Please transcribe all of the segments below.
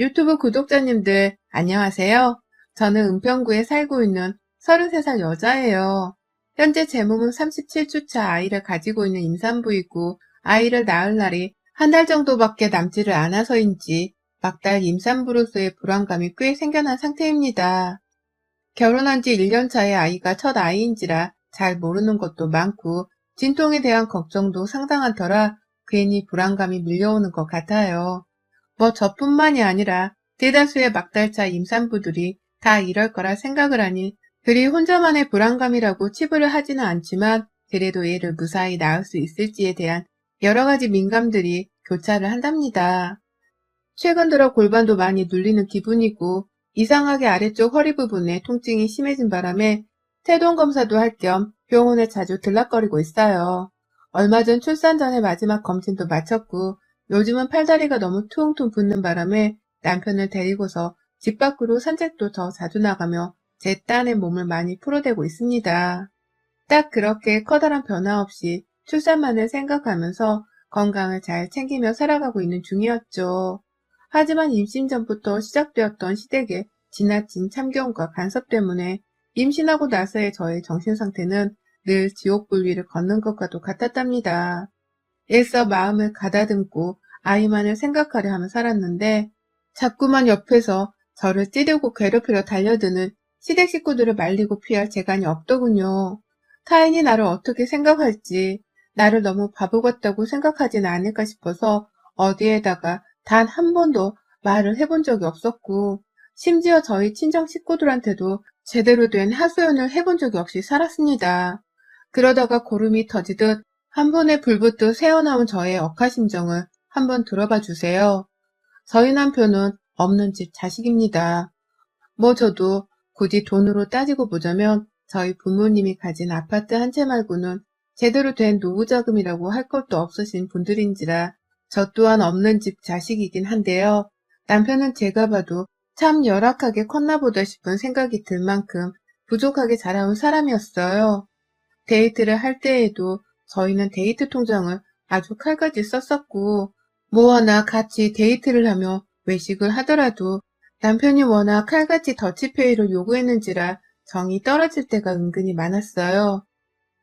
유튜브 구독자님들 안녕하세요. 저는 은평구에 살고 있는 33살 여자예요. 현재 제 몸은 37주차 아이를 가지고 있는 임산부이고 아이를 낳을 날이 한 달 정도밖에 남지를 않아서인지 막달 임산부로서의 불안감이 꽤 생겨난 상태입니다. 결혼한 지 1년 차의 아이가 첫 아이인지라 잘 모르는 것도 많고 진통에 대한 걱정도 상당한 터라 괜히 불안감이 밀려오는 것 같아요. 뭐 저뿐만이 아니라 대다수의 막달차 임산부들이 다 이럴 거라 생각을 하니 그리 혼자만의 불안감이라고 치부를 하지는 않지만 그래도 얘를 무사히 낳을 수 있을지에 대한 여러 가지 민감들이 교차를 한답니다. 최근 들어 골반도 많이 눌리는 기분이고 이상하게 아래쪽 허리 부분에 통증이 심해진 바람에 태동 검사도 할 겸 병원에 자주 들락거리고 있어요. 얼마 전 출산 전에 마지막 검진도 마쳤고 요즘은 팔다리가 너무 퉁퉁 붓는 바람에 남편을 데리고서 집 밖으로 산책도 더 자주 나가며 제 딴의 몸을 많이 풀어대고 있습니다. 딱 그렇게 커다란 변화 없이 출산만을 생각하면서 건강을 잘 챙기며 살아가고 있는 중이었죠. 하지만 임신 전부터 시작되었던 시댁의 지나친 참견과 간섭 때문에 임신하고 나서의 저의 정신 상태는 늘 지옥불 위를 걷는 것과도 같았답니다. 애써 마음을 가다듬고 아이만을 생각하려 하며 살았는데 자꾸만 옆에서 저를 찌르고 괴롭히려 달려드는 시댁 식구들을 말리고 피할 재간이 없더군요. 타인이 나를 어떻게 생각할지 나를 너무 바보 같다고 생각하지는 않을까 싶어서 어디에다가 단 한 번도 말을 해본 적이 없었고 심지어 저희 친정 식구들한테도 제대로 된 하소연을 해본 적이 없이 살았습니다. 그러다가 고름이 터지듯 한 번에 불붙듯 새어나온 저의 억하심정을 한번 들어봐 주세요. 저희 남편은 없는 집 자식입니다. 뭐 저도 굳이 돈으로 따지고 보자면 저희 부모님이 가진 아파트 한 채 말고는 제대로 된 노후자금이라고 할 것도 없으신 분들인지라 저 또한 없는 집 자식이긴 한데요. 남편은 제가 봐도 참 열악하게 컸나 보다 싶은 생각이 들 만큼 부족하게 자라온 사람이었어요. 데이트를 할 때에도 저희는 데이트 통장을 아주 칼같이 썼었고 뭐 하나 같이 데이트를 하며 외식을 하더라도 남편이 워낙 칼같이 더치페이를 요구했는지라 정이 떨어질 때가 은근히 많았어요.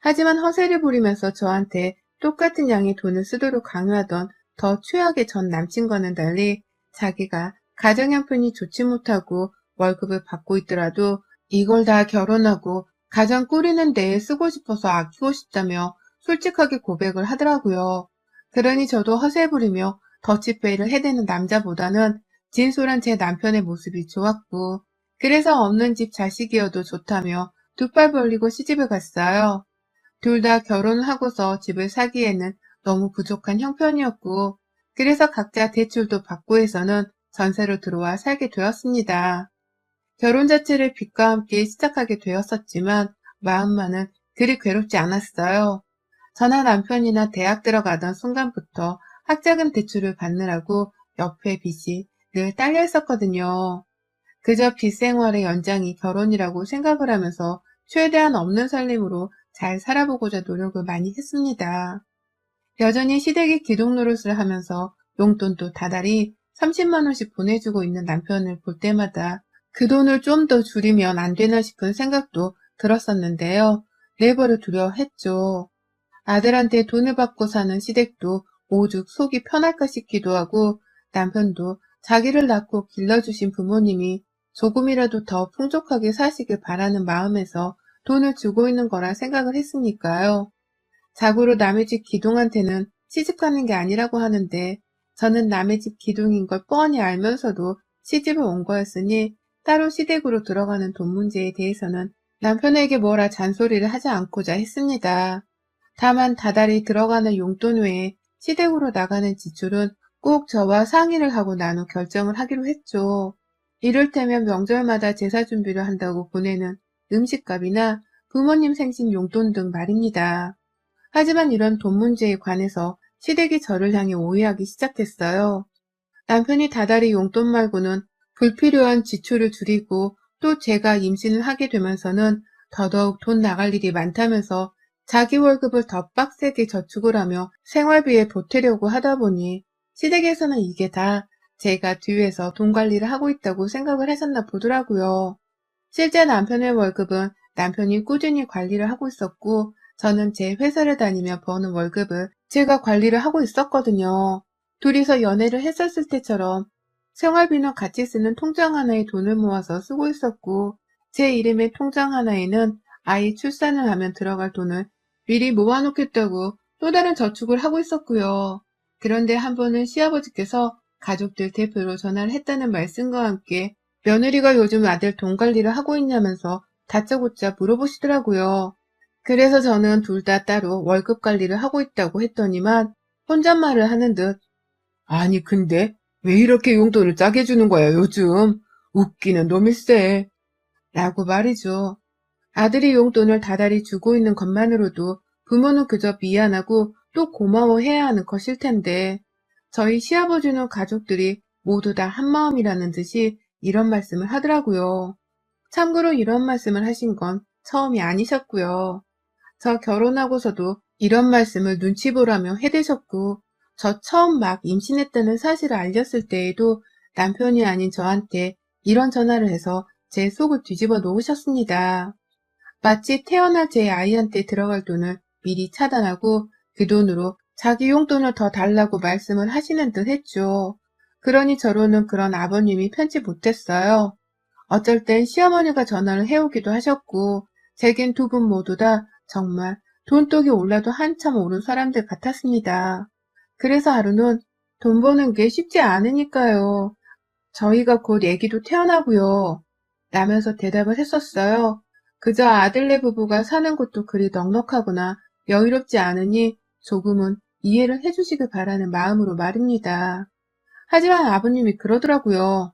하지만 허세를 부리면서 저한테 똑같은 양의 돈을 쓰도록 강요하던 더 최악의 전 남친과는 달리 자기가 가정 형편이 좋지 못하고 월급을 받고 있더라도 이걸 다 결혼하고 가정 꾸리는 데에 쓰고 싶어서 아끼고 싶다며 솔직하게 고백을 하더라고요. 그러니 저도 허세 부리며 더치페이를 해대는 남자보다는 진솔한 제 남편의 모습이 좋았고 그래서 없는 집 자식이어도 좋다며 두 팔 벌리고 시집을 갔어요. 둘 다 결혼을 하고서 집을 사기에는 너무 부족한 형편이었고 그래서 각자 대출도 받고 해서는 전세로 들어와 살게 되었습니다. 결혼 자체를 빚과 함께 시작하게 되었었지만 마음만은 그리 괴롭지 않았어요. 저나 남편이나 대학 들어가던 순간부터 학자금 대출을 받느라고 옆에 빚이 늘 딸려 있었거든요. 그저 빚 생활의 연장이 결혼이라고 생각을 하면서 최대한 없는 살림으로 잘 살아보고자 노력을 많이 했습니다. 여전히 시댁의 기둥 노릇을 하면서 용돈도 다달이 30만 원씩 보내주고 있는 남편을 볼 때마다 그 돈을 좀 더 줄이면 안 되나 싶은 생각도 들었었는데요. 내버려 두려 했죠. 아들한테 돈을 받고 사는 시댁도 오죽 속이 편할까 싶기도 하고 남편도 자기를 낳고 길러주신 부모님이 조금이라도 더 풍족하게 사시길 바라는 마음에서 돈을 주고 있는 거라 생각을 했으니까요. 자고로 남의 집 기둥한테는 시집가는 게 아니라고 하는데 저는 남의 집 기둥인 걸 뻔히 알면서도 시집을 온 거였으니 따로 시댁으로 들어가는 돈 문제에 대해서는 남편에게 뭐라 잔소리를 하지 않고자 했습니다. 다만 다달이 들어가는 용돈 외에 시댁으로 나가는 지출은 꼭 저와 상의를 하고 나눠 결정을 하기로 했죠. 이를테면 명절마다 제사 준비를 한다고 보내는 음식값이나 부모님 생신 용돈 등 말입니다. 하지만 이런 돈 문제에 관해서 시댁이 저를 향해 오해하기 시작했어요. 남편이 다달이 용돈 말고는 불필요한 지출을 줄이고 또 제가 임신을 하게 되면서는 더더욱 돈 나갈 일이 많다면서 자기 월급을 더 빡세게 저축을 하며 생활비에 보태려고 하다 보니 시댁에서는 이게 다 제가 뒤에서 돈 관리를 하고 있다고 생각을 하셨나 보더라고요. 실제 남편의 월급은 남편이 꾸준히 관리를 하고 있었고, 저는 제 회사를 다니며 버는 월급을 제가 관리를 하고 있었거든요. 둘이서 연애를 했었을 때처럼 생활비는 같이 쓰는 통장 하나에 돈을 모아서 쓰고 있었고, 제 이름의 통장 하나에는 아이 출산을 하면 들어갈 돈을 미리 모아놓겠다고 또 다른 저축을 하고 있었고요. 그런데 한 번은 시아버지께서 가족들 대표로 전화를 했다는 말씀과 함께 며느리가 요즘 아들 돈 관리를 하고 있냐면서 다짜고짜 물어보시더라고요. 그래서 저는 둘 다 따로 월급 관리를 하고 있다고 했더니만 혼잣말을 하는 듯 아니 근데 왜 이렇게 용돈을 짜게 주는 거야 요즘? 웃기는 놈일세. 라고 말이죠. 아들이 용돈을 다달이 주고 있는 것만으로도 부모는 그저 미안하고 또 고마워해야 하는 것일 텐데 저희 시아버지는 가족들이 모두 다 한마음이라는 듯이 이런 말씀을 하더라고요. 참고로 이런 말씀을 하신 건 처음이 아니셨고요. 저 결혼하고서도 이런 말씀을 눈치 보라며 해대셨고, 저 처음 막 임신했다는 사실을 알렸을 때에도 남편이 아닌 저한테 이런 전화를 해서 제 속을 뒤집어 놓으셨습니다. 마치 태어날 제 아이한테 들어갈 돈을 미리 차단하고 그 돈으로 자기 용돈을 더 달라고 말씀을 하시는 듯 했죠. 그러니 저로는 그런 아버님이 편치 못했어요. 어쩔 땐 시어머니가 전화를 해오기도 하셨고, 제겐 두 분 모두 다 정말 돈독이 올라도 한참 오른 사람들 같았습니다. 그래서 하루는 돈 버는 게 쉽지 않으니까요. 저희가 곧 애기도 태어나고요. 라면서 대답을 했었어요. 그저 아들네 부부가 사는 곳도 그리 넉넉하거나 여유롭지 않으니 조금은 이해를 해주시길 바라는 마음으로 말입니다. 하지만 아버님이 그러더라고요.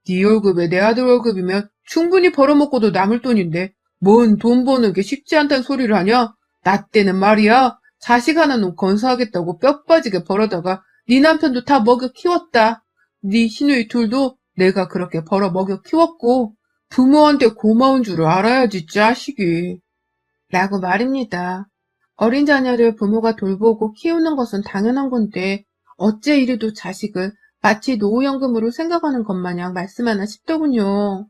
네 월급에 내 아들 월급이면 충분히 벌어먹고도 남을 돈인데 뭔 돈 버는 게 쉽지 않다는 소리를 하냐? 나 때는 말이야. 자식 하나 놓고 건사하겠다고 뼈 빠지게 벌어다가 네 남편도 다 먹여 키웠다. 네 시누이 둘도 내가 그렇게 벌어 먹여 키웠고 부모한테 고마운 줄을 알아야지 자식이. 라고 말입니다. 어린 자녀를 부모가 돌보고 키우는 것은 당연한 건데 어째 이리도 자식을 마치 노후연금으로 생각하는 것 마냥 말씀하나 싶더군요.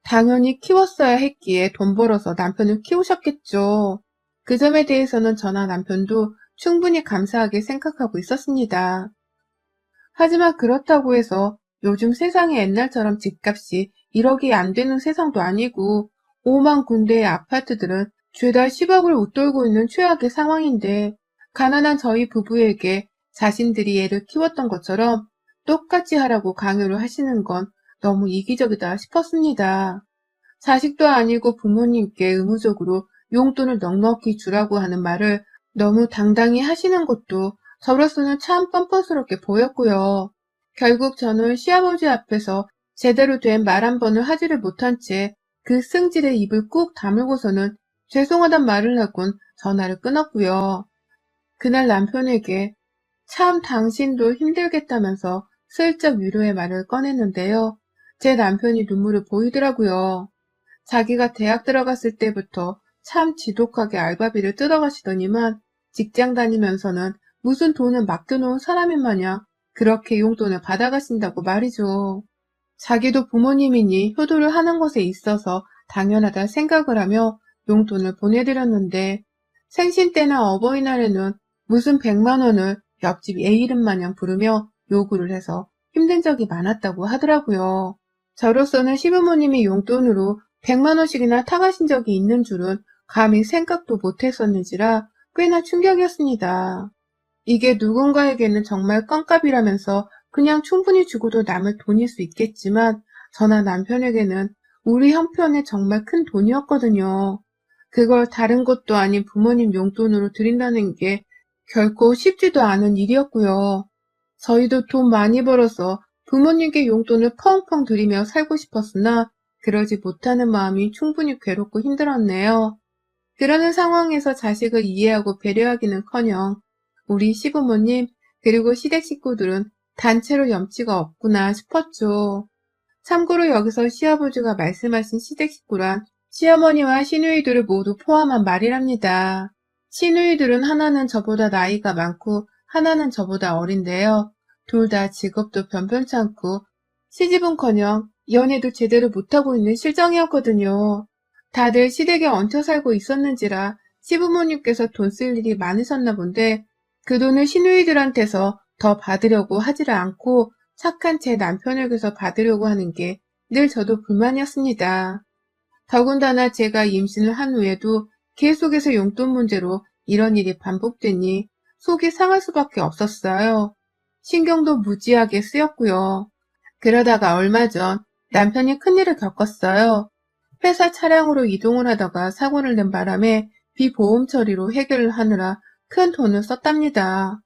당연히 키웠어야 했기에 돈 벌어서 남편을 키우셨겠죠. 그 점에 대해서는 저나 남편도 충분히 감사하게 생각하고 있었습니다. 하지만 그렇다고 해서 요즘 세상이 옛날처럼 집값이 1억이 안 되는 세상도 아니고 5만 군데의 아파트들은 죄다 10억을 웃돌고 있는 최악의 상황인데 가난한 저희 부부에게 자신들이 애를 키웠던 것처럼 똑같이 하라고 강요를 하시는 건 너무 이기적이다 싶었습니다. 자식도 아니고 부모님께 의무적으로 용돈을 넉넉히 주라고 하는 말을 너무 당당히 하시는 것도 저로서는 참 뻔뻔스럽게 보였고요. 결국 저는 시아버지 앞에서 제대로 된 말 한 번을 하지를 못한 채 그 승질에 입을 꾹 다물고서는 죄송하단 말을 하곤 전화를 끊었고요. 그날 남편에게 참 당신도 힘들겠다면서 슬쩍 위로의 말을 꺼냈는데요. 제 남편이 눈물을 보이더라고요. 자기가 대학 들어갔을 때부터 참 지독하게 알바비를 뜯어가시더니만 직장 다니면서는 무슨 돈을 맡겨놓은 사람인 마냥 그렇게 용돈을 받아가신다고 말이죠. 자기도 부모님이니 효도를 하는 것에 있어서 당연하다 생각을 하며 용돈을 보내드렸는데 생신 때나 어버이날에는 무슨 100만 원을 옆집 애 이름 마냥 부르며 요구를 해서 힘든 적이 많았다고 하더라고요. 저로서는 시부모님이 용돈으로 100만 원씩이나 타가신 적이 있는 줄은 감히 생각도 못했었는지라 꽤나 충격이었습니다. 이게 누군가에게는 정말 껌값이라면서 그냥 충분히 주고도 남을 돈일 수 있겠지만 저나 남편에게는 우리 형편에 정말 큰 돈이었거든요. 그걸 다른 것도 아닌 부모님 용돈으로 드린다는 게 결코 쉽지도 않은 일이었고요. 저희도 돈 많이 벌어서 부모님께 용돈을 펑펑 드리며 살고 싶었으나 그러지 못하는 마음이 충분히 괴롭고 힘들었네요. 그러는 상황에서 자식을 이해하고 배려하기는커녕 우리 시부모님 그리고 시댁 식구들은 단체로 염치가 없구나 싶었죠. 참고로 여기서 시아버지가 말씀하신 시댁 식구란 시어머니와 시누이들을 모두 포함한 말이랍니다. 시누이들은 하나는 저보다 나이가 많고 하나는 저보다 어린데요. 둘 다 직업도 변변찮고 시집은커녕 연애도 제대로 못하고 있는 실정이었거든요. 다들 시댁에 얹혀 살고 있었는지라 시부모님께서 돈 쓸 일이 많으셨나 본데 그 돈을 시누이들한테서 더 받으려고 하지를 않고 착한 제 남편에게서 받으려고 하는 게 늘 저도 불만이었습니다. 더군다나 제가 임신을 한 후에도 계속해서 용돈 문제로 이런 일이 반복되니 속이 상할 수밖에 없었어요. 신경도 무지하게 쓰였고요. 그러다가 얼마 전 남편이 큰일을 겪었어요. 회사 차량으로 이동을 하다가 사고를 낸 바람에 비보험 처리로 해결을 하느라 큰 돈을 썼답니다.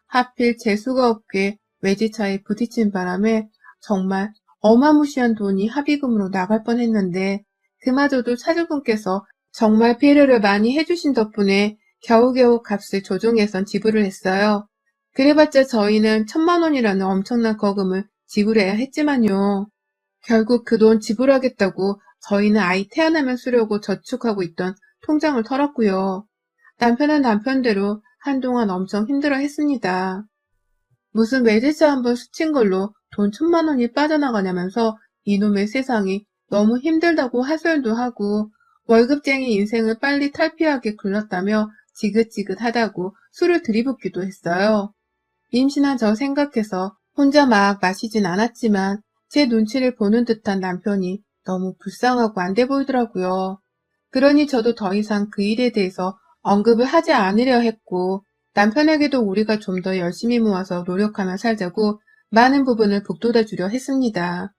하필 재수가 없게 외제차에 부딪힌 바람에 정말 어마무시한 돈이 합의금으로 나갈 뻔했는데 그마저도 차주분께서 정말 배려를 많이 해주신 덕분에 겨우겨우 값을 조정해선 지불을 했어요. 그래봤자 저희는 1,000만 원이라는 엄청난 거금을 지불해야 했지만요. 결국 그 돈 지불하겠다고 저희는 아이 태어나면 쓰려고 저축하고 있던 통장을 털었고요. 남편은 남편대로 한동안 엄청 힘들어 했습니다. 무슨 외제차 한번 스친 걸로 돈 1,000만 원이 빠져나가냐면서 이놈의 세상이 너무 힘들다고 하소연도 하고 월급쟁이 인생을 빨리 탈피하게 굴렀다며 지긋지긋하다고 술을 들이붓기도 했어요. 임신한 저 생각해서 혼자 막 마시진 않았지만 제 눈치를 보는 듯한 남편이 너무 불쌍하고 안 돼 보이더라고요. 그러니 저도 더 이상 그 일에 대해서 언급을 하지 않으려 했고 남편에게도 우리가 좀 더 열심히 모아서 노력하며 살자고 많은 부분을 북돋아 주려 했습니다.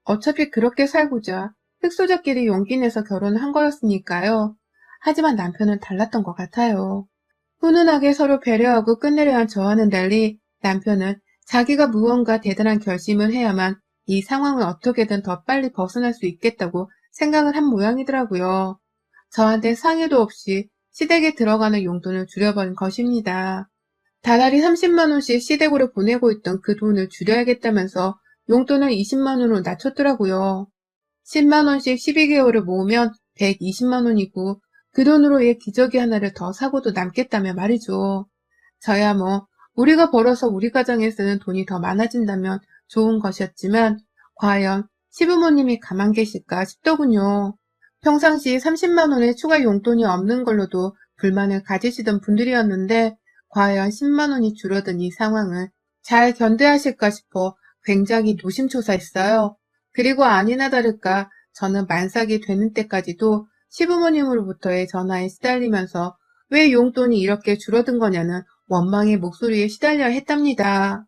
어차피 그렇게 살고자 흑수저끼리 용기 내서 결혼을 한 거였으니까요. 하지만 남편은 달랐던 것 같아요. 훈훈하게 서로 배려하고 끝내려 한 저와는 달리 남편은 자기가 무언가 대단한 결심을 해야만 이 상황을 어떻게든 더 빨리 벗어날 수 있겠다고 생각을 한 모양이더라고요. 저한테 상의도 없이 시댁에 들어가는 용돈을 줄여버린 것입니다. 다달이 30만 원씩 시댁으로 보내고 있던 그 돈을 줄여야겠다면서 용돈을 20만 원으로 낮췄더라고요. 10만 원씩 12개월을 모으면 120만 원이고 그 돈으로 얘 기저귀 하나를 더 사고도 남겠다며 말이죠. 저야 뭐 우리가 벌어서 우리 가정에 쓰는 돈이 더 많아진다면 좋은 것이었지만 과연 시부모님이 가만 계실까 싶더군요. 평상시 30만 원의 추가 용돈이 없는 걸로도 불만을 가지시던 분들이었는데 과연 10만 원이 줄어든 이 상황을 잘 견뎌하실까 싶어 굉장히 노심초사했어요. 그리고 아니나 다를까 저는 만삭이 되는 때까지도 시부모님으로부터의 전화에 시달리면서 왜 용돈이 이렇게 줄어든 거냐는 원망의 목소리에 시달려야 했답니다.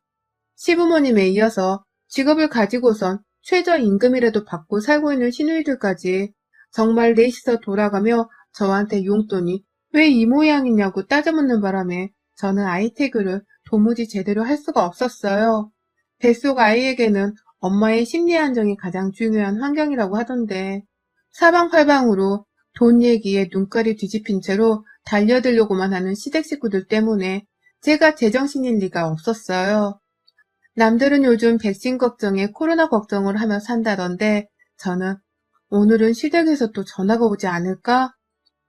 시부모님에 이어서 직업을 가지고선 최저임금이라도 받고 살고 있는 시누이들까지 정말 넷이서 돌아가며 저한테 용돈이 왜 이 모양이냐고 따져묻는 바람에 저는 아이태교를 도무지 제대로 할 수가 없었어요. 뱃속 아이에게는 엄마의 심리 안정이 가장 중요한 환경이라고 하던데 사방팔방으로 돈 얘기에 눈깔이 뒤집힌 채로 달려들려고만 하는 시댁 식구들 때문에 제가 제정신일 리가 없었어요. 남들은 요즘 백신 걱정에 코로나 걱정을 하며 산다던데 저는 오늘은 시댁에서 또 전화가 오지 않을까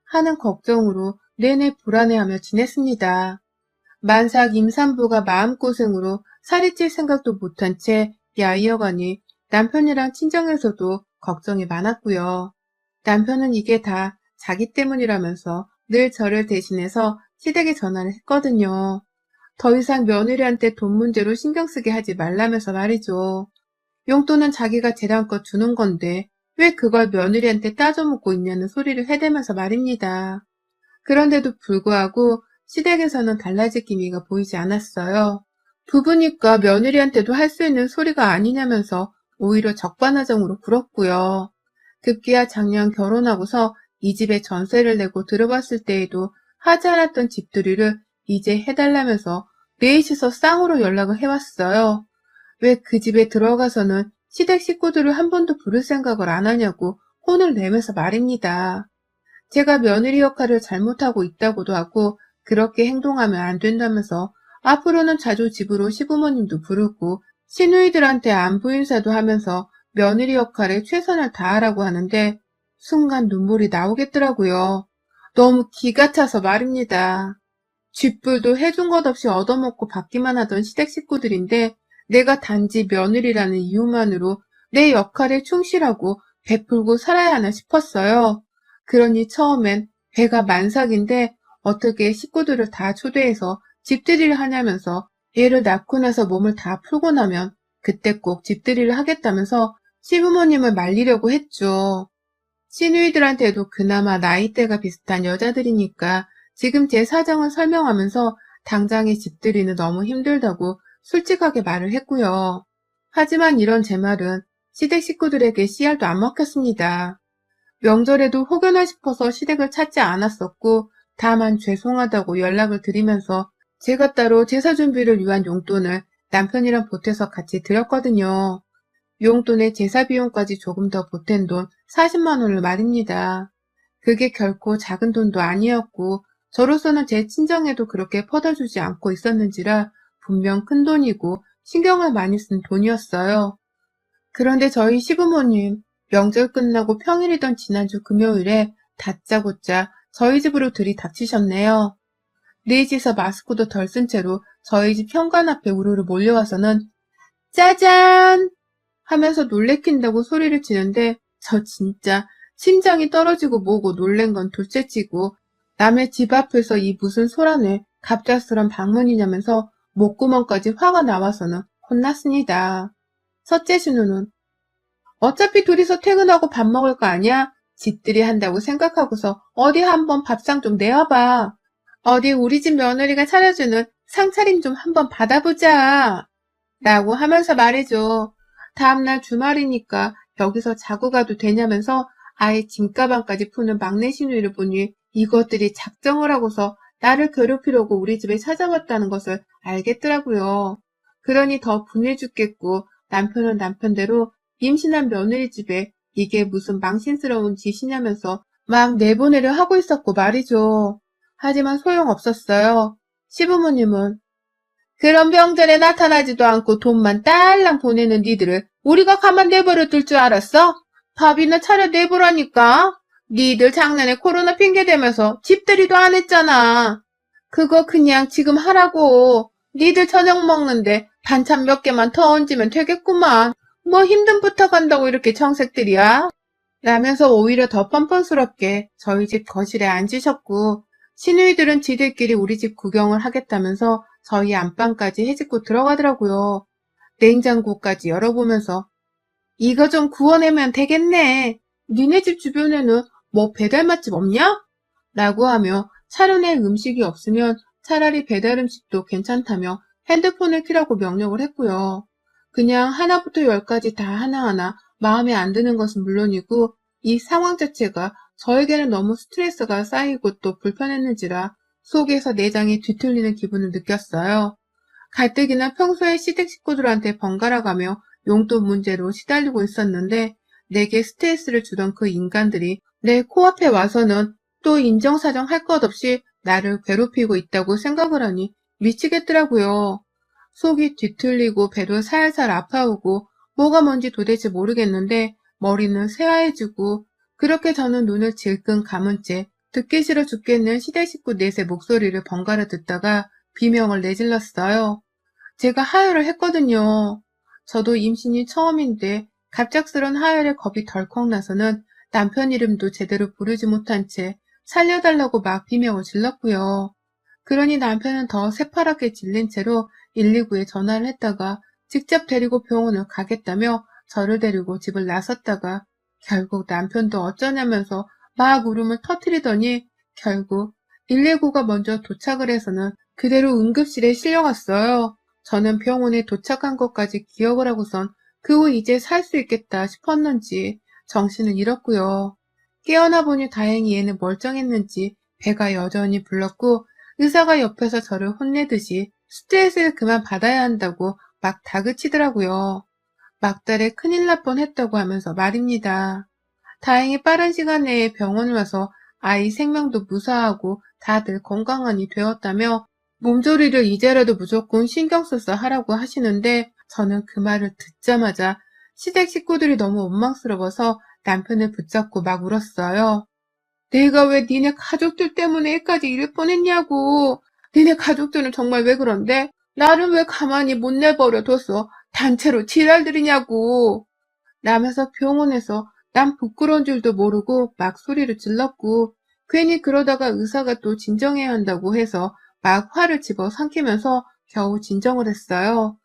하는 걱정으로 내내 불안해하며 지냈습니다. 만삭 임산부가 마음고생으로 살이 찔 생각도 못한 채 야이어가니 남편이랑 친정에서도 걱정이 많았고요. 남편은 이게 다 자기 때문이라면서 늘 저를 대신해서 시댁에 전화를 했거든요. 더 이상 며느리한테 돈 문제로 신경 쓰게 하지 말라면서 말이죠. 용돈은 자기가 재량껏 주는 건데 왜 그걸 며느리한테 따져먹고 있냐는 소리를 해대면서 말입니다. 그런데도 불구하고 시댁에서는 달라질 기미가 보이지 않았어요. 부부니까 며느리한테도 할 수 있는 소리가 아니냐면서 오히려 적반하장으로 굴었고요. 급기야 작년 결혼하고서 이 집에 전세를 내고 들어봤을 때에도 하지 않았던 집들이를 이제 해달라면서 넷이서 쌍으로 연락을 해왔어요. 왜 그 집에 들어가서는 시댁 식구들을 한 번도 부를 생각을 안 하냐고 혼을 내면서 말입니다. 제가 며느리 역할을 잘못하고 있다고도 하고 그렇게 행동하면 안 된다면서 앞으로는 자주 집으로 시부모님도 부르고 시누이들한테 안부 인사도 하면서 며느리 역할에 최선을 다하라고 하는데 순간 눈물이 나오겠더라고요. 너무 기가 차서 말입니다. 쥐뿔도 해준 것 없이 얻어먹고 받기만 하던 시댁 식구들인데 내가 단지 며느리라는 이유만으로 내 역할에 충실하고 베풀고 살아야 하나 싶었어요. 그러니 처음엔 배가 만삭인데 어떻게 식구들을 다 초대해서 집들이를 하냐면서 얘를 낳고 나서 몸을 다 풀고 나면 그때 꼭 집들이를 하겠다면서 시부모님을 말리려고 했죠. 시누이들한테도 그나마 나이대가 비슷한 여자들이니까 지금 제 사정을 설명하면서 당장의 집들이는 너무 힘들다고 솔직하게 말을 했고요. 하지만 이런 제 말은 시댁 식구들에게 씨알도 안 먹혔습니다. 명절에도 혹여나 싶어서 시댁을 찾지 않았었고 다만 죄송하다고 연락을 드리면서 제가 따로 제사 준비를 위한 용돈을 남편이랑 보태서 같이 드렸거든요. 용돈에 제사 비용까지 조금 더 보탠 돈 40만 원을 말입니다. 그게 결코 작은 돈도 아니었고 저로서는 제 친정에도 그렇게 퍼다주지 않고 있었는지라 분명 큰 돈이고 신경을 많이 쓴 돈이었어요. 그런데 저희 시부모님 명절 끝나고 평일이던 지난주 금요일에 다짜고짜 저희 집으로 들이닥치셨네요. 넷이서 마스크도 덜 쓴 채로 저희 집 현관 앞에 우르르 몰려와서는 짜잔! 하면서 놀래킨다고 소리를 치는데 저 진짜 심장이 떨어지고 뭐고 놀란 건 둘째치고 남의 집 앞에서 이 무슨 소란에 갑작스런 방문이냐면서 목구멍까지 화가 나와서는 혼났습니다. 첫째 신우는 어차피 둘이서 퇴근하고 밥 먹을 거 아니야? 집들이 한다고 생각하고서 어디 한번 밥상 좀 내와봐. 어디 우리 집 며느리가 차려주는 상차림 좀 한번 받아보자. 라고 하면서 말이죠. 다음날 주말이니까 여기서 자고 가도 되냐면서 아예 짐가방까지 푸는 막내 시누이를 보니 이것들이 작정을 하고서 나를 괴롭히려고 우리 집에 찾아왔다는 것을 알겠더라고요. 그러니 더 분해 죽겠고 남편은 남편대로 임신한 며느리 집에 이게 무슨 망신스러운 짓이냐면서 막 내보내려 하고 있었고 말이죠. 하지만 소용없었어요. 시부모님은 그런 명절에 나타나지도 않고 돈만 딸랑 보내는 니들을 우리가 가만 내버려 둘 줄 알았어? 밥이나 차려 내보라니까. 니들 작년에 코로나 핑계 대면서 집들이도 안 했잖아. 그거 그냥 지금 하라고. 니들 저녁 먹는데 반찬 몇 개만 더 얹으면 되겠구만. 뭐 힘든 부탁한다고 이렇게 정색들이야? 라면서 오히려 더 뻔뻔스럽게 저희 집 거실에 앉으셨고 시누이들은 지들끼리 우리 집 구경을 하겠다면서 저희 안방까지 헤집고 들어가더라고요. 냉장고까지 열어보면서 이거 좀 구워내면 되겠네. 니네 집 주변에는 뭐 배달 맛집 없냐? 라고 하며 차려낼 음식이 없으면 차라리 배달 음식도 괜찮다며 핸드폰을 켜라고 명령을 했고요. 그냥 하나부터 열까지 다 하나하나 마음에 안 드는 것은 물론이고 이 상황 자체가 저에게는 너무 스트레스가 쌓이고 또 불편했는지라 속에서 내장이 뒤틀리는 기분을 느꼈어요. 가뜩이나 평소에 시댁 식구들한테 번갈아가며 용돈 문제로 시달리고 있었는데 내게 스트레스를 주던 그 인간들이 내 코앞에 와서는 또 인정사정 할 것 없이 나를 괴롭히고 있다고 생각을 하니 미치겠더라고요. 속이 뒤틀리고 배도 살살 아파오고 뭐가 뭔지 도대체 모르겠는데 머리는 새하얘지고 그렇게 저는 눈을 질끈 감은 채 듣기 싫어 죽겠는 시댁 식구 넷의 목소리를 번갈아 듣다가 비명을 내질렀어요. 제가 하혈을 했거든요. 저도 임신이 처음인데 갑작스런 하혈에 겁이 덜컥 나서는 남편 이름도 제대로 부르지 못한 채 살려달라고 막 비명을 질렀고요. 그러니 남편은 더 새파랗게 질린 채로 119에 전화를 했다가 직접 데리고 병원을 가겠다며 저를 데리고 집을 나섰다가 결국 남편도 어쩌냐면서 막 울음을 터뜨리더니 결국 119가 먼저 도착을 해서는 그대로 응급실에 실려갔어요. 저는 병원에 도착한 것까지 기억을 하고선 그 후 이제 살 수 있겠다 싶었는지 정신을 잃었고요. 깨어나 보니 다행히 얘는 멀쩡했는지 배가 여전히 불렀고 의사가 옆에서 저를 혼내듯이 스트레스를 그만 받아야 한다고 막 다그치더라고요. 막달에 큰일 날 뻔했다고 하면서 말입니다. 다행히 빠른 시간 내에 병원을 와서 아이 생명도 무사하고 다들 건강하니 되었다며 몸조리를 이제라도 무조건 신경 써서 하라고 하시는데 저는 그 말을 듣자마자 시댁 식구들이 너무 원망스러워서 남편을 붙잡고 막 울었어요. 내가 왜 니네 가족들 때문에 애까지 이럴 뻔했냐고. 니네 가족들은 정말 왜 그런데? 나를 왜 가만히 못 내버려 뒀어? 단체로 지랄들이냐고. 라면서 병원에서 난 부끄러운 줄도 모르고 막 소리를 질렀고 괜히 그러다가 의사가 또 진정해야 한다고 해서 막 화를 집어 삼키면서 겨우 진정을 했어요.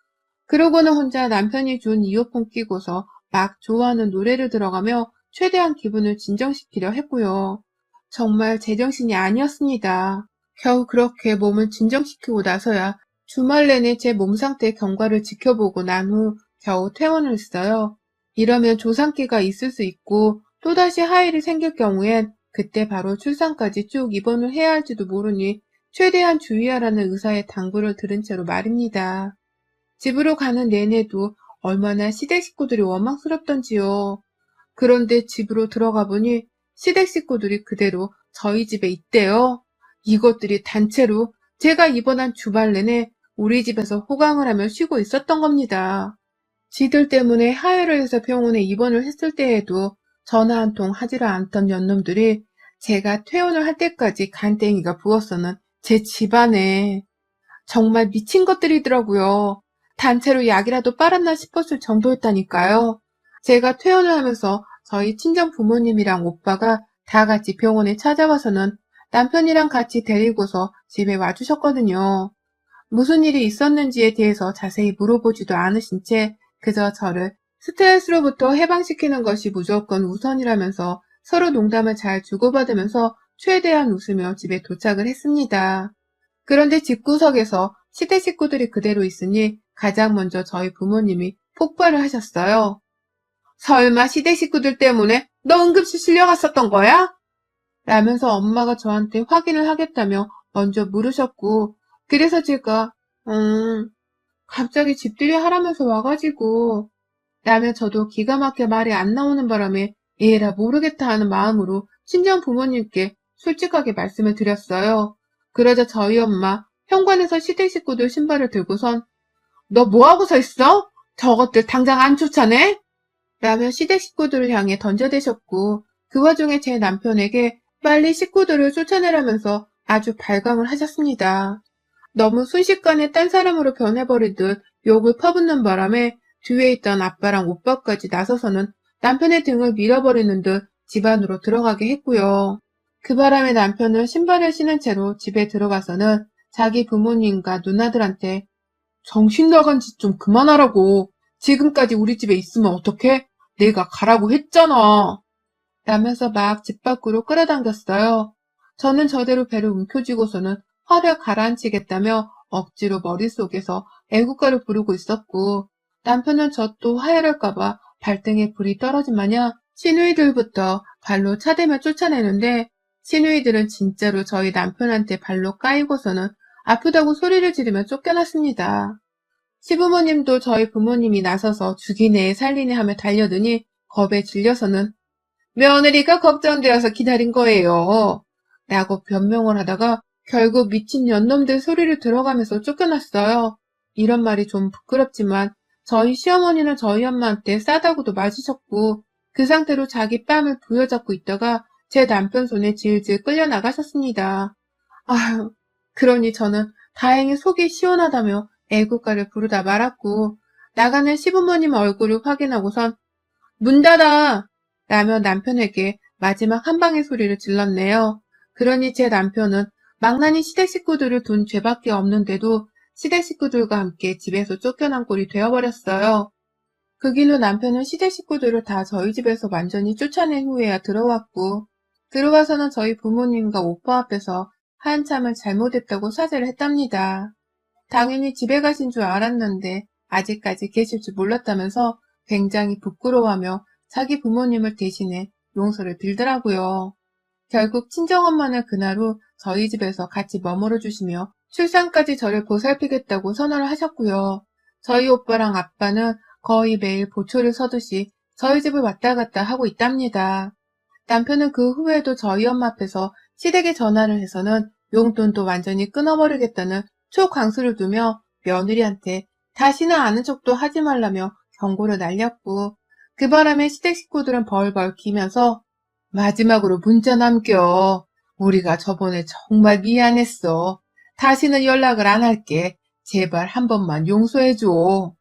그러고는 혼자 남편이 준 이어폰 끼고서 막 좋아하는 노래를 들어가며 최대한 기분을 진정시키려 했고요. 정말 제정신이 아니었습니다. 겨우 그렇게 몸을 진정시키고 나서야 주말 내내 제 몸 상태 경과를 지켜보고 난 후 겨우 퇴원을 했어요. 이러면 조상기가 있을 수 있고 또다시 하일이 생길 경우엔 그때 바로 출산까지 쭉 입원을 해야 할지도 모르니 최대한 주의하라는 의사의 당부를 들은 채로 말입니다. 집으로 가는 내내도 얼마나 시댁 식구들이 원망스럽던지요. 그런데 집으로 들어가 보니 시댁 식구들이 그대로 저희 집에 있대요. 이것들이 단체로 제가 입원한 주말 내내 우리 집에서 호강을 하며 쉬고 있었던 겁니다. 지들 때문에 하혈을 해서 병원에 입원을 했을 때에도 전화 한 통 하지를 않던 년놈들이 제가 퇴원을 할 때까지 간땡이가 부었어는 제 집안에 정말 미친 것들이더라고요. 단체로 약이라도 빨았나 싶었을 정도였다니까요. 제가 퇴원을 하면서 저희 친정 부모님이랑 오빠가 다 같이 병원에 찾아와서는 남편이랑 같이 데리고서 집에 와주셨거든요. 무슨 일이 있었는지에 대해서 자세히 물어보지도 않으신 채 그저 저를 스트레스로부터 해방시키는 것이 무조건 우선이라면서 서로 농담을 잘 주고받으면서 최대한 웃으며 집에 도착을 했습니다. 그런데 집구석에서 시대 식구들이 그대로 있으니 가장 먼저 저희 부모님이 폭발을 하셨어요. 설마 시대 식구들 때문에 너 응급실 실려갔었던 거야? 라면서 엄마가 저한테 확인을 하겠다며 먼저 물으셨고, 그래서 제가 갑자기 집들이 하라면서 와가지고 라며 저도 기가 막혀 말이 안 나오는 바람에 에라 모르겠다 하는 마음으로 친정 부모님께 솔직하게 말씀을 드렸어요. 그러자 저희 엄마 현관에서 시댁 식구들 신발을 들고선 너 뭐하고 서 있어? 저것들 당장 안 쫓아내? 라며 시댁 식구들을 향해 던져대셨고 그 와중에 제 남편에게 빨리 식구들을 쫓아내라면서 아주 발광을 하셨습니다. 너무 순식간에 딴 사람으로 변해버리듯 욕을 퍼붓는 바람에 뒤에 있던 아빠랑 오빠까지 나서서는 남편의 등을 밀어버리는 듯 집 안으로 들어가게 했고요. 그 바람에 남편은 신발을 신은 채로 집에 들어가서는 자기 부모님과 누나들한테 정신 나간 짓 좀 그만하라고. 지금까지 우리 집에 있으면 어떡해? 내가 가라고 했잖아. 라면서 막 집 밖으로 끌어당겼어요. 저는 저대로 배를 움켜쥐고서는 화를 가라앉히겠다며 억지로 머릿속에서 애국가를 부르고 있었고 남편은 저 또 화해할까봐 발등에 불이 떨어진 마냥 시누이들부터 발로 차대며 쫓아내는데 시누이들은 진짜로 저희 남편한테 발로 까이고서는 아프다고 소리를 지르며 쫓겨났습니다. 시부모님도 저희 부모님이 나서서 죽이네 살리네 하며 달려드니 겁에 질려서는 며느리가 걱정되어서 기다린 거예요. 라고 변명을 하다가 결국 미친 년놈들 소리를 들어가면서 쫓겨났어요. 이런 말이 좀 부끄럽지만 저희 시어머니는 저희 엄마한테 싸다고도 맞으셨고 그 상태로 자기 뺨을 부여잡고 있다가 제 남편 손에 질질 끌려나가셨습니다. 아휴, 그러니 저는 다행히 속이 시원하다며 애국가를 부르다 말았고 나가는 시부모님 얼굴을 확인하고선 문 닫아! 라며 남편에게 마지막 한 방의 소리를 질렀네요. 그러니 제 남편은 망나니 시댁 식구들을 둔 죄밖에 없는데도 시댁 식구들과 함께 집에서 쫓겨난 꼴이 되어버렸어요. 그 길로 남편은 시댁 식구들을 다 저희 집에서 완전히 쫓아낸 후에야 들어왔고 들어와서는 저희 부모님과 오빠 앞에서 한참을 잘못했다고 사죄를 했답니다. 당연히 집에 가신 줄 알았는데 아직까지 계실 줄 몰랐다면서 굉장히 부끄러워하며 자기 부모님을 대신해 용서를 빌더라고요. 결국 친정엄마는 그날 후 저희 집에서 같이 머물러 주시며 출산까지 저를 보살피겠다고 선언을 하셨고요. 저희 오빠랑 아빠는 거의 매일 보초를 서듯이 저희 집을 왔다 갔다 하고 있답니다. 남편은 그 후에도 저희 엄마 앞에서 시댁에 전화를 해서는 용돈도 완전히 끊어버리겠다는 초강수를 두며 며느리한테 다시는 아는 척도 하지 말라며 경고를 날렸고 그 바람에 시댁 식구들은 벌벌 기면서 마지막으로 문자 남겨. 우리가 저번에 정말 미안했어. 다시는 연락을 안 할게. 제발 한 번만 용서해줘.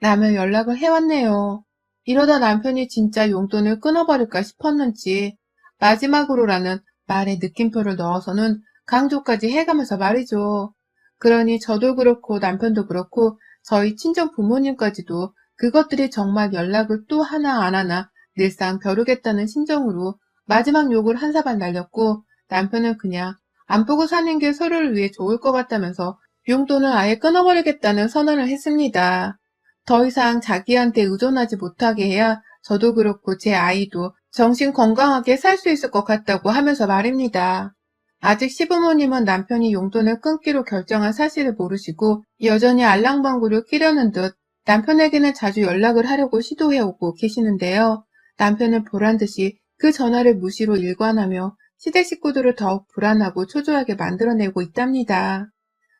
라며 연락을 해왔네요. 이러다 남편이 진짜 용돈을 끊어버릴까 싶었는지 마지막으로라는 말에 느낌표를 넣어서는 강조까지 해가면서 말이죠. 그러니 저도 그렇고 남편도 그렇고 저희 친정 부모님까지도 그것들이 정말 연락을 또 하나 안 하나 늘상 벼르겠다는 심정으로 마지막 욕을 한 사발 날렸고 남편은 그냥 안 보고 사는 게 서로를 위해 좋을 것 같다면서 용돈을 아예 끊어버리겠다는 선언을 했습니다. 더 이상 자기한테 의존하지 못하게 해야 저도 그렇고 제 아이도 정신 건강하게 살 수 있을 것 같다고 하면서 말입니다. 아직 시부모님은 남편이 용돈을 끊기로 결정한 사실을 모르시고 여전히 알랑방구를 끼려는 듯 남편에게는 자주 연락을 하려고 시도해오고 계시는데요. 남편은 보란듯이 그 전화를 무시로 일관하며 시댁 식구들을 더욱 불안하고 초조하게 만들어내고 있답니다.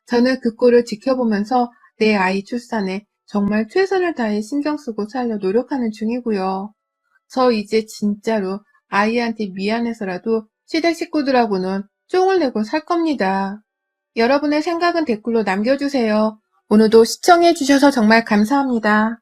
저는 그 꼴을 지켜보면서 내 아이 출산에 정말 최선을 다해 신경 쓰고 살려 노력하는 중이고요. 저 이제 진짜로 아이한테 미안해서라도 시댁 식구들하고는 쫑을 내고 살 겁니다. 여러분의 생각은 댓글로 남겨주세요. 오늘도 시청해주셔서 정말 감사합니다.